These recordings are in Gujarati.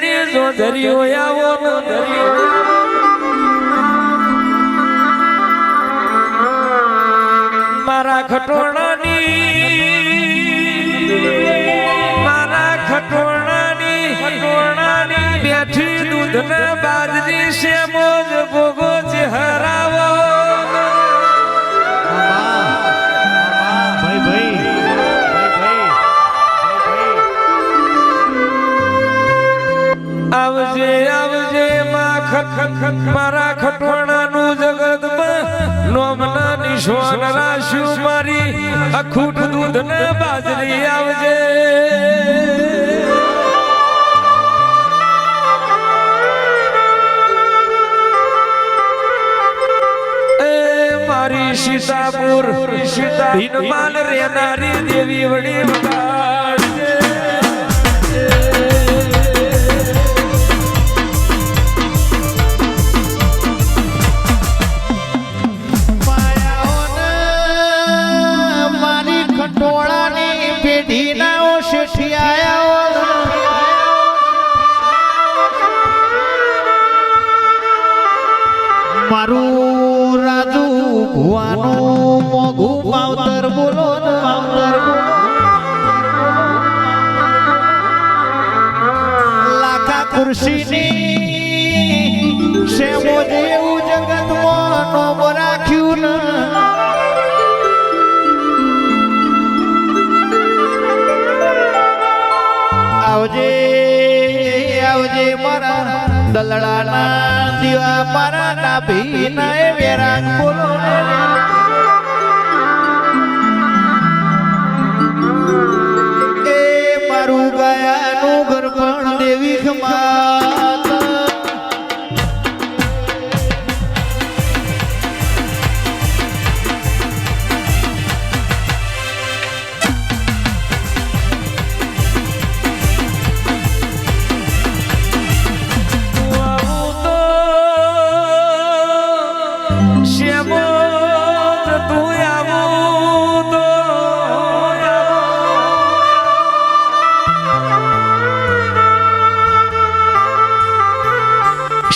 વેણી જો ધર્યો આવો ન ધર્યો મારા ખટોણાની બેઠી દૂધ ના બાજરી છે મોજ ભોગો છે હરાવો આવજે આવજે મારા ખટોણાનું જગતમાં નોમના નિશાન રાશ્યું મારી અખૂટ દૂધ ને બાજરી આવજે મારી સીતાપુર હિનમાલ રેનારી દેવી વડી વગાડજે મારું રાજુ ભુવાનું મોઘું માવતર બોલો લાખા ખુરશીની શેમો જેવું જગતમાં નોમ રાખ્યું ને આવજે આવજે મારા દલડાના દીવા મારા નાભી ના વેરાગ બોલો એ મારું ગયાનું ગરબણ દેવી ખમાત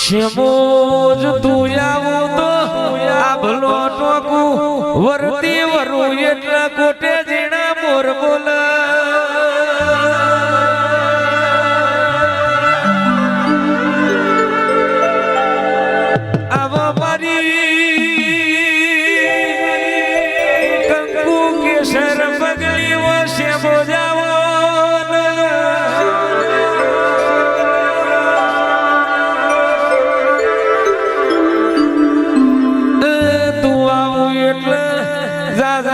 શેમોજ તું આવો તો આભલો ટોકું વરતી વરું એટલા કોટે જીણા મોર બોલ આવો મારી કંકુ કેસર પગલી વો શેમો જાવો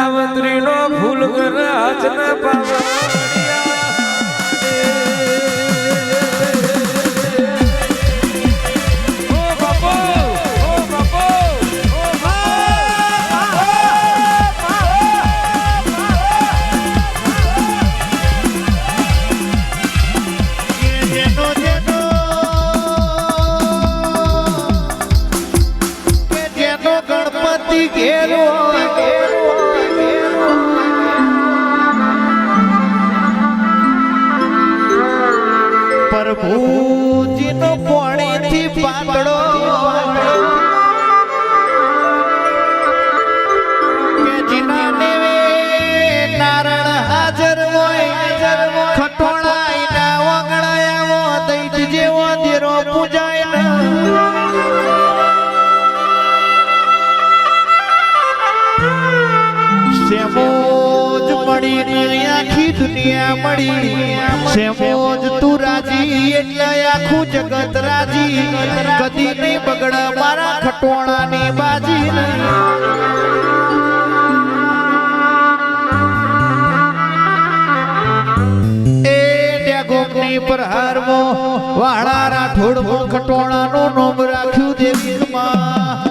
મંત્રી નો ફૂલ કર હાથ ના પાવા ગણપતિ ઘેરો પ્રભુજીનો પાણીથી પાતળો કે જીના દેવે નારણ હાજર હોય ખટોળાઈ ના વગડાયા દૈત જેવો દેરો પૂજાય શેમોજ મળી આખી દુનિયા મળી શેમોજ તું રાજી એટલે આખું જગત રાજી કદી નહીં બગડ મારા ખટોણાની બાજી એ ડેગોમની પ્રહારમો વાળા રાઠોડ ખટોણાનું નામ રાખ્યું દેવીમાં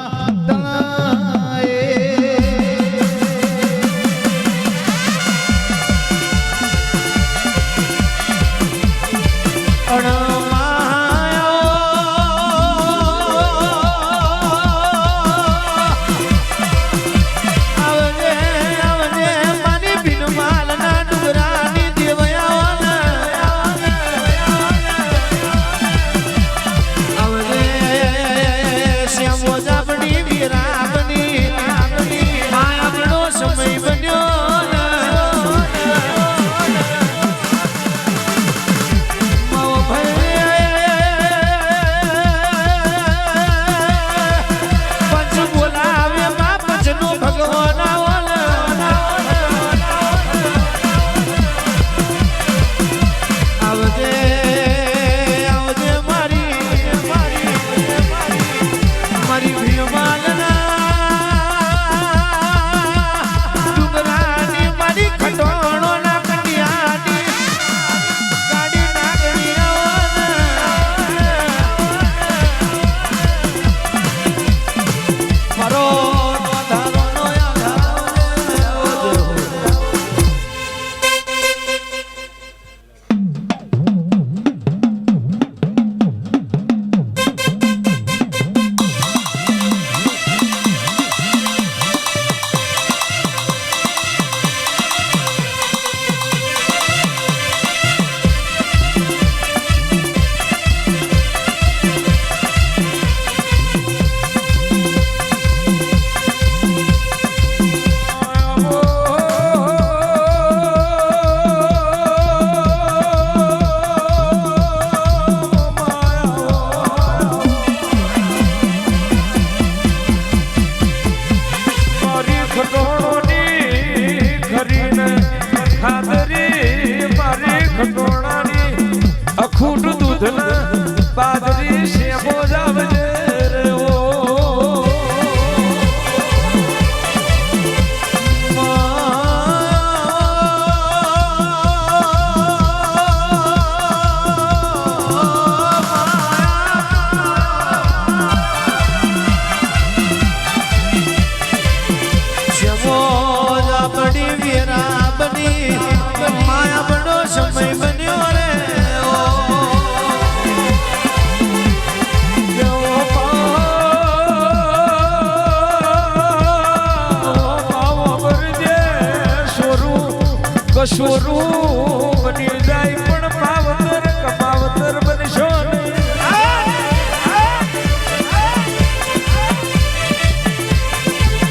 દૂધના બાજરી શેમો જાવજે રે ઓ કશોરું બની જાય પણ માવતર કમાવતર બનશો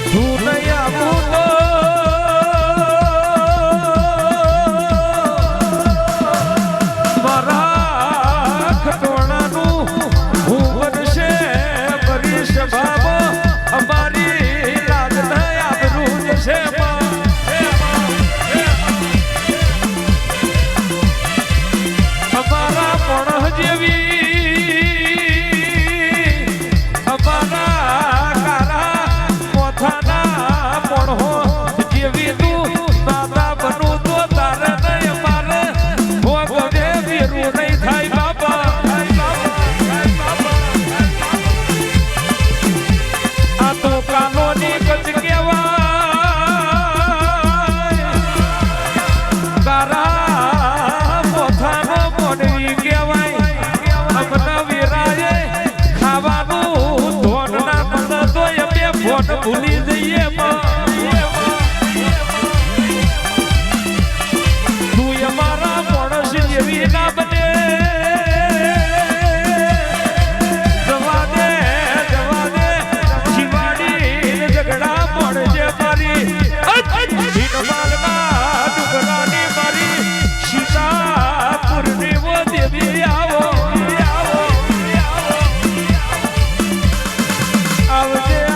તું નહીં આવું મારા ખટોણાનું હું બનશે બનીશ બાબો અમારી લાગ નહીં આબરૂ જશે ભૂલી જઈએ તું અમારા માણસ જેવી ના બને જવા દે શિવાડી ઝઘડા પડશે મારી ડુગરાની મારી સીતાપુરની વો દેવી આવો આવજે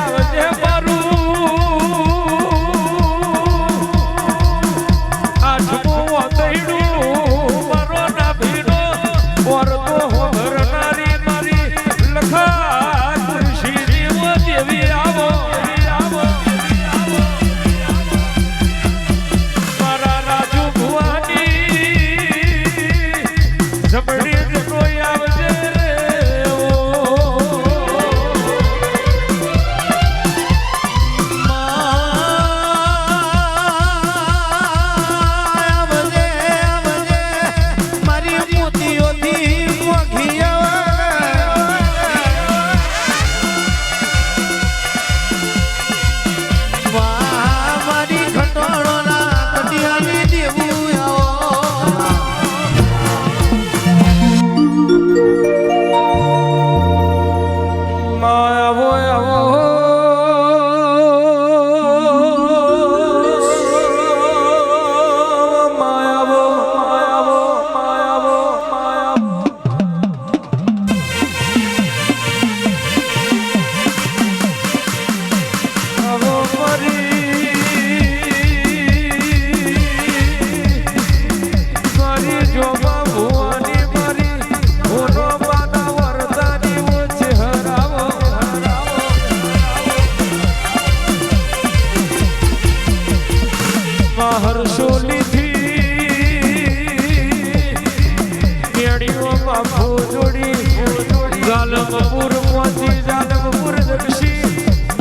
જાલમપુર પહોંચી જાલમપુર દક્ષી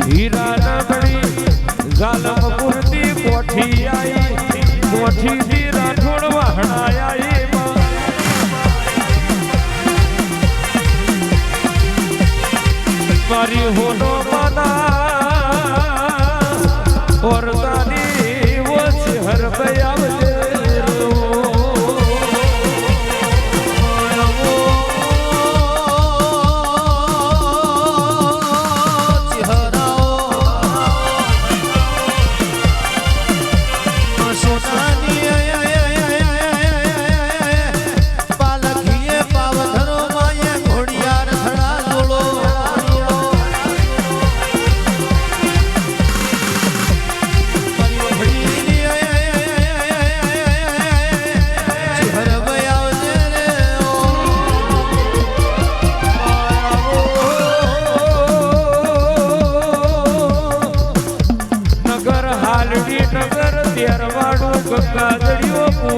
હીરા નગરી જાલમપુર થી કોઠી આઈ કોઠી થી રાઠોડ વહણાયા મારી હોનો માના ઓરદાની વો હર બયાવજે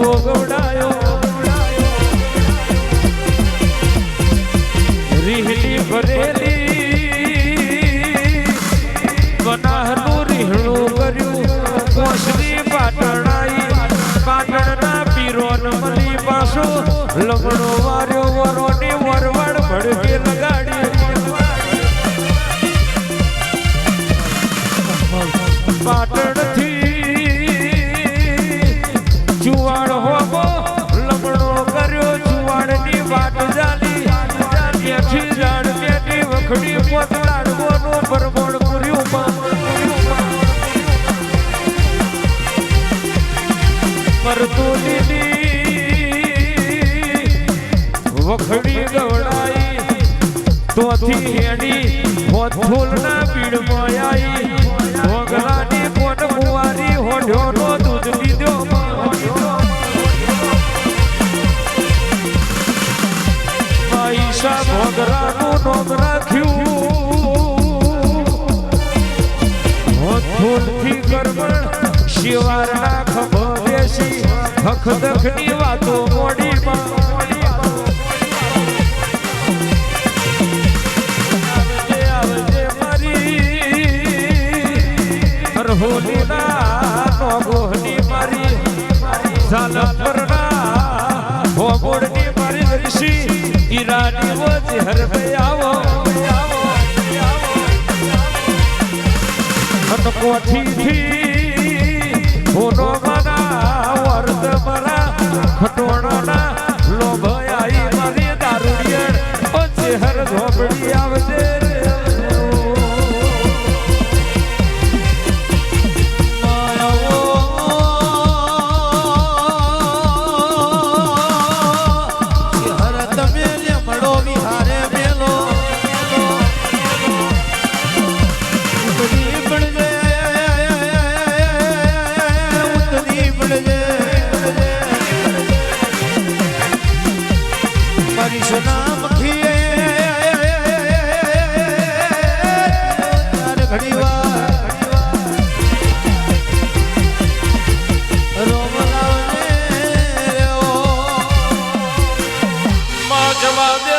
દીવો ગવડાયો રીહડી ભરેલી બનાહનું રીહણું કર્યું કોસની પાટણાઈ પાટણના પીરોન મળી પાછો લગડો વાર્યો વરોની વરવડ ભડકે લગાડી પાટણથી ચુવાડ હોબો લગડો કર્યો ચુવાડની વાટ જાલી ત્યાંથી જાણ પેટી વખડી પોતલાડવાનું પરબોળ કર્યું પરતુલીની વખડી ગવડાઈ તોથી હેડી ફૂલના પીડમાં આવી ભોગલાની કોટ કુંવારી હોઢ્યોનો દૂધ લીધો પૈસા ભોગરાનું નોમ રાખ્યું ફૂલથી કરમણ શિવારના ખભો બેસી હખદખની વાતો મોડીમાં આવજે મારી હોલીના નોગોહની મારી ઝાલપરના ભોગોડની મારી દર્શી ઈરાની વચ્ચે હરભે આવો કોઠીથી હોનો મના વર્ત મરા ખટોણોના લોભયાઈ મારી દારૂડિયણ વચ્ચે હર ધોબડી આવજે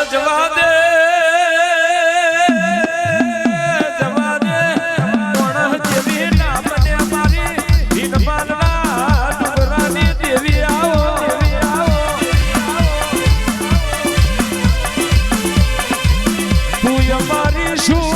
જવા દે કોણ જેવી ના બને મારી ભીનપાલના ડુંગરાની દેવી આવો તું અમારી શું